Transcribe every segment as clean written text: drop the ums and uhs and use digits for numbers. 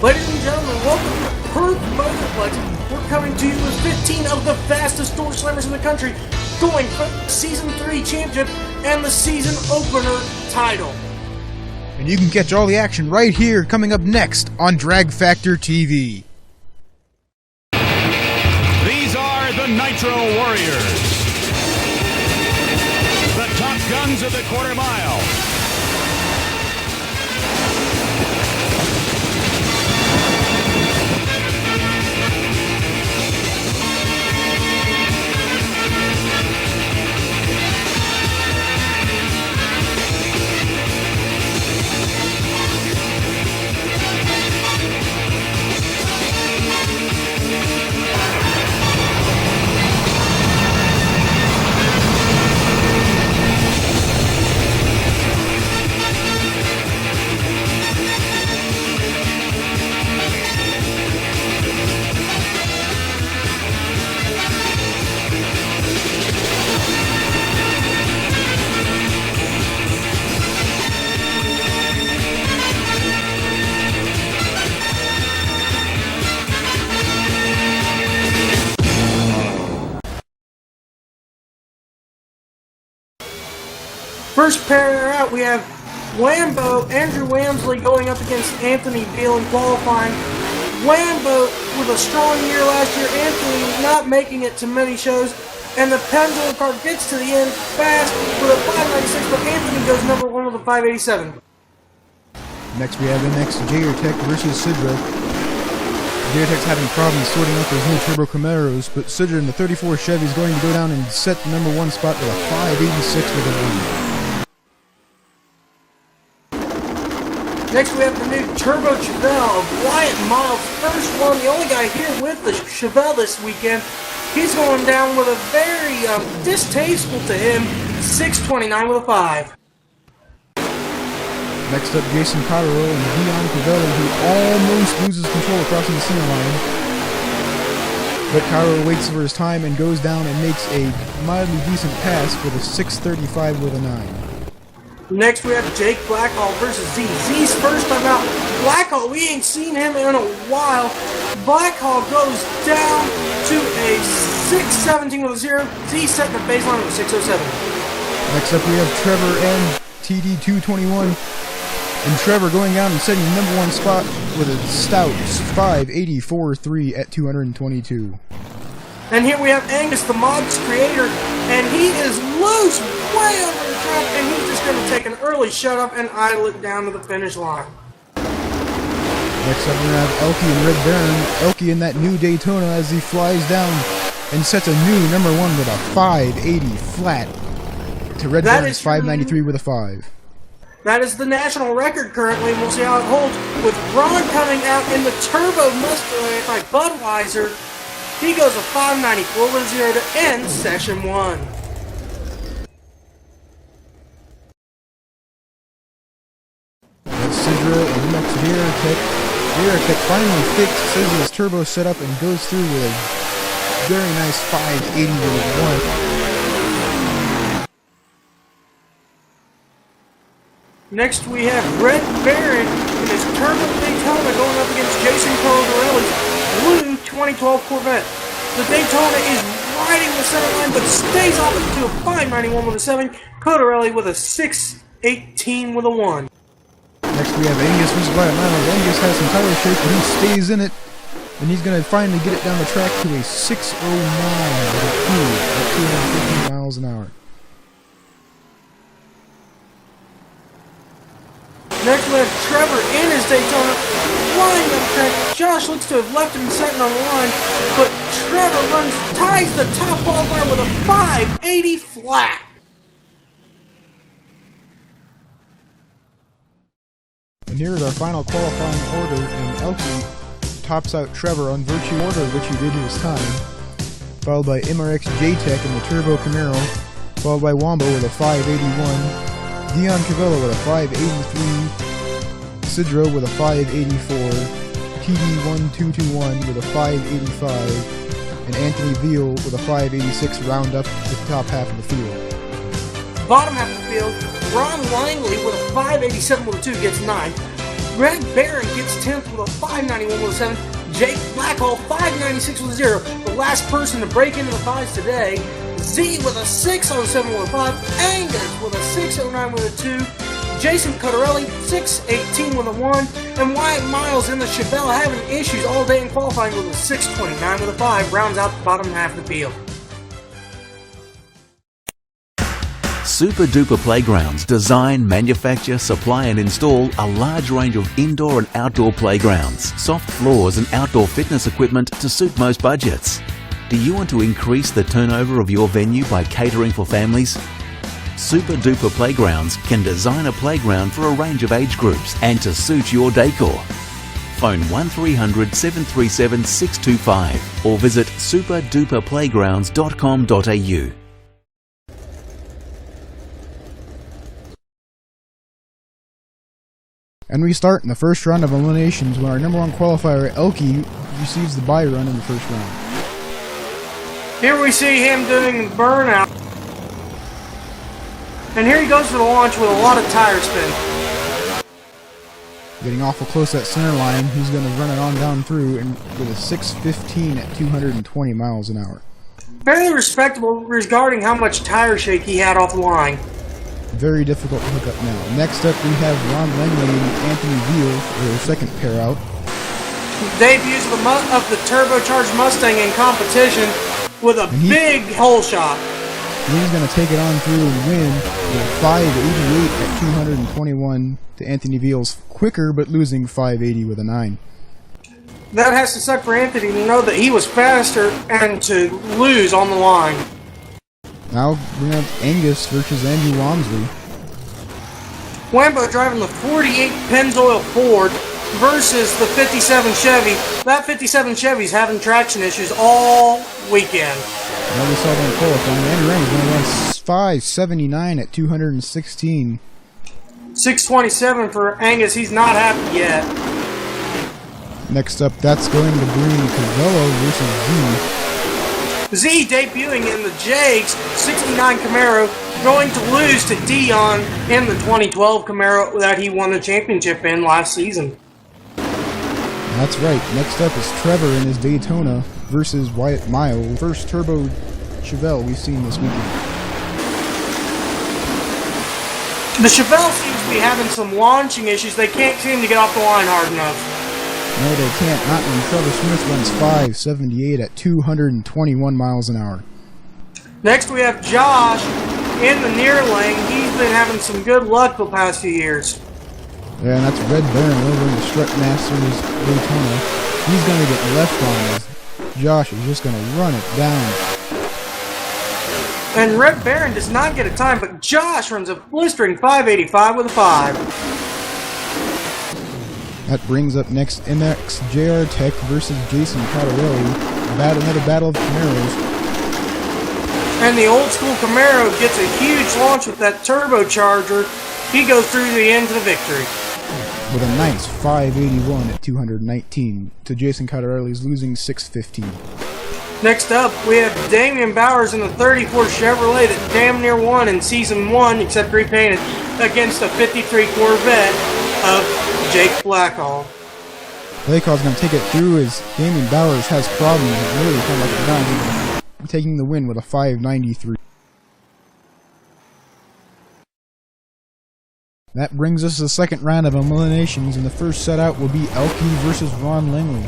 Ladies and gentlemen, welcome to Perth Motorplex. We're coming to you with 15 of the fastest door slammers in the country, going for Season 3 Championship and the Season Opener title. And you can catch all the action right here coming up next on DragFactor TV. These are the Nitro Warriors, the top guns of the quarter mile. First pair out, we have Lambo, Andrew Wamsley going up against Anthony Beal in qualifying. Lambo with a strong year last year, Anthony not making it to many shows, and the pendulum card gets to the end fast with a 596, but Anthony goes number 1 with a 587. Next we have MX JRTech versus Sidra. JRTech's having problems sorting out those new turbo Camaros, but Sidra in the 34 Chevy is going to go down and set the number 1 spot with a 586 with a 1. Next we have the new Turbo Chevelle of Wyatt Miles, first one, the only guy here with the Chevelle this weekend. He's going down with a very distasteful to him 629 with a 5. Next up, Jason Cotterill and Dion Cavelli, who almost loses control crossing the center line. But Cotterill waits for his time and goes down and makes a mildly decent pass with a 635 with a 9. Next we have Jake Blackhall versus Z. Z's first time out. Blackhall, we ain't seen him in a while. Blackhall goes down to a 617 with a 0. Z setting the baseline with a 607. Next up we have Trevor and TD221. And Trevor going down and setting the number 1 spot with a stout 584.3 at 222. And here we have Angus, the Mods creator, and he is loose way over the top, and he's just going to take an early shut-up and idle it down to the finish line. Next up we have Elke and Red Baron. Elke in that new Daytona as he flies down and sets a new number 1 with a 580 flat to Red Baron's 593 with a 5. That is the national record currently, and we'll see how it holds. With Ron coming out in the Turbo Mustang by Budweiser, he goes a 594 with a 0 to end Session 1. Sidra and MX JRTech. JRTech finally fixed Sidra's turbo setup and goes through with a very nice 580 with a 1. Next we have Red Baron in his Turbo Daytona going up against Jason Coladarelli's blue 2012 Corvette. The Daytona is riding the center line but stays off it to a 591 with a 7. Codarelli with a 618 with a 1. Next we have Angus versus Wyatt Miles. Angus has some tire shake but he stays in it. And he's going to finally get it down the track to a 609 with a 2 at 215 miles an hour. Next we have Trevor in his Daytona, flying up the track. Josh looks to have left him sitting on the line, but Trevor ties the top qualifier with a 580 flat. And here is our final qualifying order, and Elke tops out Trevor on virtue order, which he did his time, followed by MRX JTech in the Turbo Camaro, followed by Wombo with a 581. Dion Cavello with a 583, Sidro with a 584, TD1221 with a 585, and Anthony Veal with a 586 round up the top half of the field. Bottom half of the field, Ron Langley with a 587 with a 2 gets 9. Red Baron gets 10th with a 591 with a 7. Jake Blackhall 596 with a 0. The last person to break into the 5s today. Z with a 607 with a 5. Angus with a 609 with a 2. Jason Cottarelli 618 with a 1. And Wyatt Miles in the Chevelle having issues all day in qualifying with a 629 with a 5. Rounds out the bottom half of the field. Super Duper Playgrounds design, manufacture, supply and install a large range of indoor and outdoor playgrounds, soft floors and outdoor fitness equipment to suit most budgets. Do you want to increase the turnover of your venue by catering for families? Super Duper Playgrounds can design a playground for a range of age groups and to suit your decor. Phone 1300 737 625 or visit superduperplaygrounds.com.au. And we start in the first round of eliminations when our number 1 qualifier, Elke, receives the bye run in the first round. Here we see him doing the burnout. And here he goes for the launch with a lot of tire spin. Getting awful close to that center line, he's going to run it on down through and with a 6:15 at 220 miles an hour. Fairly respectable regarding how much tire shake he had off the line. Very difficult to hook up now. Next up we have Ron Langley and Anthony Veal for their second pair out. Debuts of the turbocharged Mustang in competition with a big hole shot. He's going to take it on through and win with a 588 at 221 to Anthony Veal's quicker, but losing 580 with a 9. That has to suck for Anthony to know that he was faster and to lose on the line. Now we have Angus versus Andrew Walmsley. Wambo driving the 48 Pennzoil Ford versus the 57 Chevy. That 57 Chevy's having traction issues all weekend. Now we saw them qualifying. Andrew Rang's going to run 579 at 216. 627 for Angus. He's not happy yet. Next up, that's going to bring Cavello versus Z. Z debuting in the Jags 69 Camaro, going to lose to Dion in the 2012 Camaro that he won the championship in last season. That's right. Next up is Trevor in his Daytona versus Wyatt Miles. First turbo Chevelle we've seen this weekend. The Chevelle seems to be having some launching issues. They can't seem to get off the line hard enough. No, they can't. Not when Trevor Smith runs 578 at 221 miles an hour. Next we have Josh in the near lane. He's been having some good luck the past few years. Yeah, and that's Red Baron over in the Strut Masters Daytona. He's going to get left on this. Josh is just going to run it down. And Red Baron does not get a time, but Josh runs a blistering 585 with a 5. That brings up next MX JR Tech versus Jason Cottarelli. Another battle of Camaros. And the old school Camaro gets a huge launch with that turbocharger. He goes through the end to the victory. With a nice 581 at 219 to Jason Cottarelli's losing 615. Next up, we have Damian Bowers in the 34 Chevrolet that damn near won in Season 1, except repainted, against a 53 Corvette of Jake Blackhall. Blackhall's going to take it through as Damian Bowers has problems. It really kind of like a gun. Taking the win with a 593. That brings us to the second round of eliminations, and the first set out will be Elke versus Ron Langley.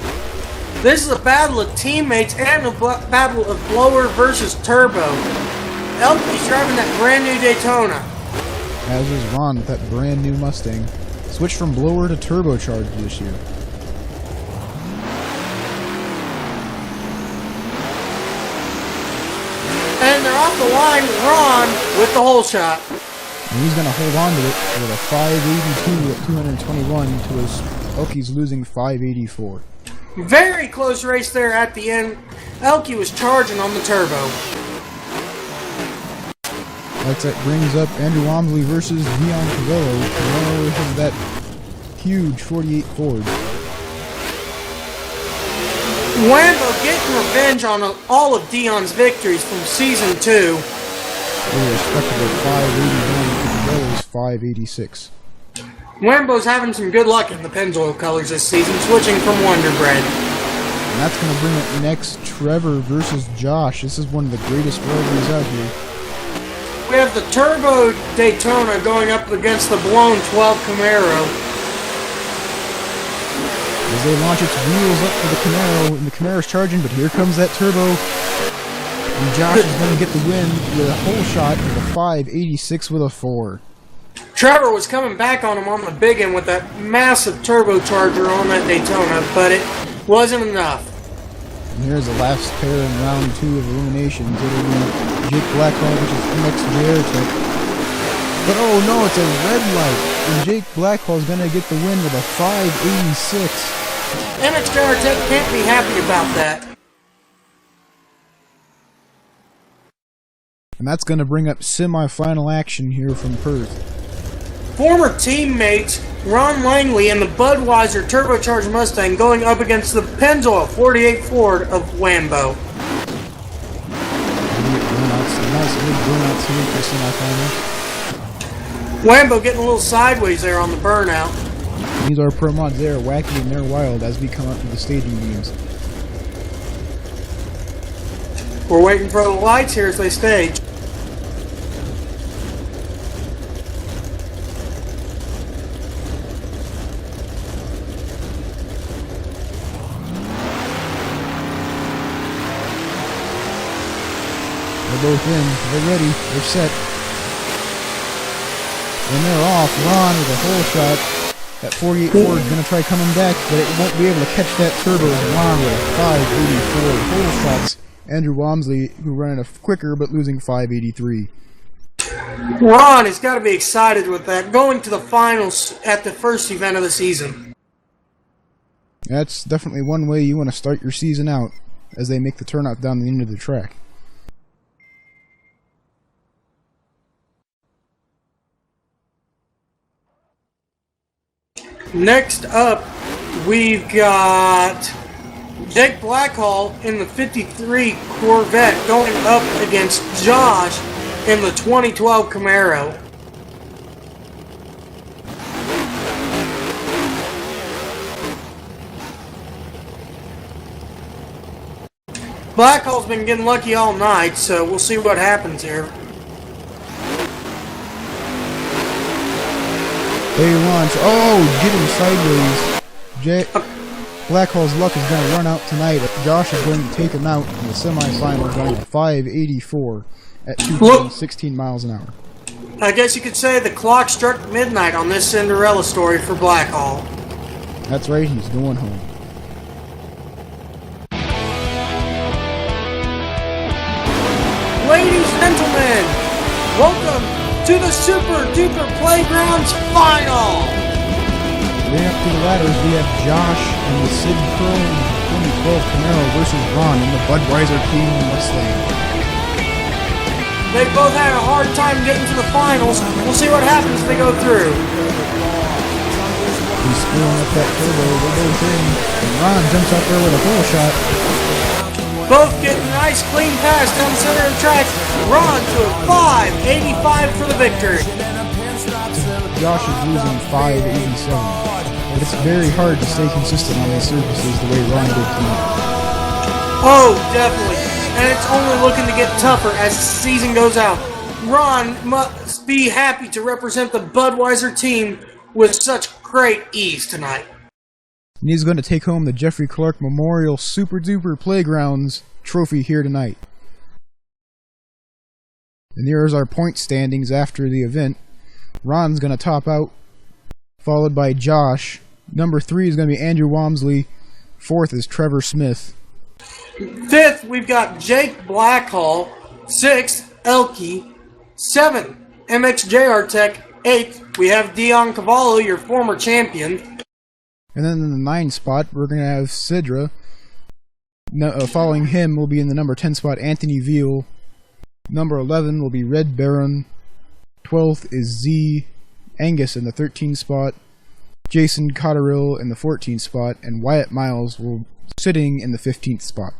This is a battle of teammates and a battle of blower versus turbo. Elke's driving that brand new Daytona. As is Ron with that brand new Mustang. Switched from blower to turbocharged this year. And they're off the line with Ron with the hole shot. And he's going to hold on to it with a 582 at 221 to his Elke's losing 584. Very close race there at the end. Elke was charging on the turbo. That brings up Andrew Walmsley versus Dion Cavello. Cavello has that huge 48 Ford. Wambo getting revenge on all of Dion's victories from Season 2. With a respectable 581 to Cavello's 586. Lambo's having some good luck in the Pennzoil colors this season, switching from Wonder Bread. And that's going to bring up next Trevor versus Josh. This is one of the greatest rivalries out here. We have the Turbo Daytona going up against the blown 12 Camaro. As they launch its wheels up for the Camaro, and the Camaro's charging, but here comes that Turbo. And Josh is going to get the win with a whole shot with a 586 with a 4. Trevor was coming back on him on the big end with that massive turbocharger on that Daytona, but it wasn't enough. And here's the last pair in round 2 of eliminations. It'll be Jake Blackhall versus MXJR Tech. But oh no, it's a red light, and Jake Blackhall is going to get the win with a 586. MXJR Tech can't be happy about that. And that's going to bring up semi-final action here from Perth. Former teammates Ron Langley and the Budweiser turbocharged Mustang going up against the Pennzoil 48 Ford of Lambo. Nice big burnouts here for semi-final. Lambo getting a little sideways there on the burnout. These are pro mods. They are wacky and they're wild as we come up to the staging games. We're waiting for the lights here as they stage. They're both in. They're ready. They're set. And they're off. Ron with a hole shot. That 48 Ford is going to try coming back, but it won't be able to catch that turbo. Ron with a 584 hole shots. Andrew Walmsley, who ran it quicker, but losing 583. Ron has got to be excited with that, going to the finals at the first event of the season. That's definitely one way you want to start your season out, as they make the turnout down the end of the track. Next up, we've got Jake Blackhall in the 53 Corvette going up against Josh in the 2012 Camaro. Blackhall's been getting lucky all night, so we'll see what happens here. They launch. Oh, get him sideways. Blackhall's luck is going to run out tonight. Josh is going to take him out in the semifinal, going at 584 at 216 miles an hour. I guess you could say the clock struck midnight on this Cinderella story for Blackhall. That's right, he's going home. Ladies and gentlemen, welcome to the Super Duper Playgrounds Final! Right up to the ladders, we have Josh and the Sid Chrome 2012 Camaro versus Ron in the Budweiser King Mustang. They both had a hard time getting to the finals. We'll see what happens if they go through. He's screwing up that turbo, they're both in, and Ron jumps up there with a hole shot. Both getting a nice clean pass down the center of the track. Ron to a 585 for the victory. Josh is losing 587. But it's very hard to stay consistent on these surfaces the way Ron did tonight. Oh, definitely. And it's only looking to get tougher as the season goes out. Ron must be happy to represent the Budweiser team with such great ease tonight. And he's going to take home the Jeffrey Clark Memorial Super Duper Playgrounds trophy here tonight. And here's our point standings after the event. Ron's going to top out, followed by Josh. Number 3 is going to be Andrew Walmsley. 4th is Trevor Smith. 5th, we've got Jake Blackhall. 6th, Elke. 7th, MXJR Tech. 8th, we have Dion Cavallo, your former champion. And then in the 9th spot, we're going to have Sidra. Following him will be in the number 10 spot, Anthony Veal. Number 11 will be Red Baron. 12th is Z. Angus in the 13th spot. Jason Cotterill in the 14th spot. And Wyatt Miles will sitting in the 15th spot.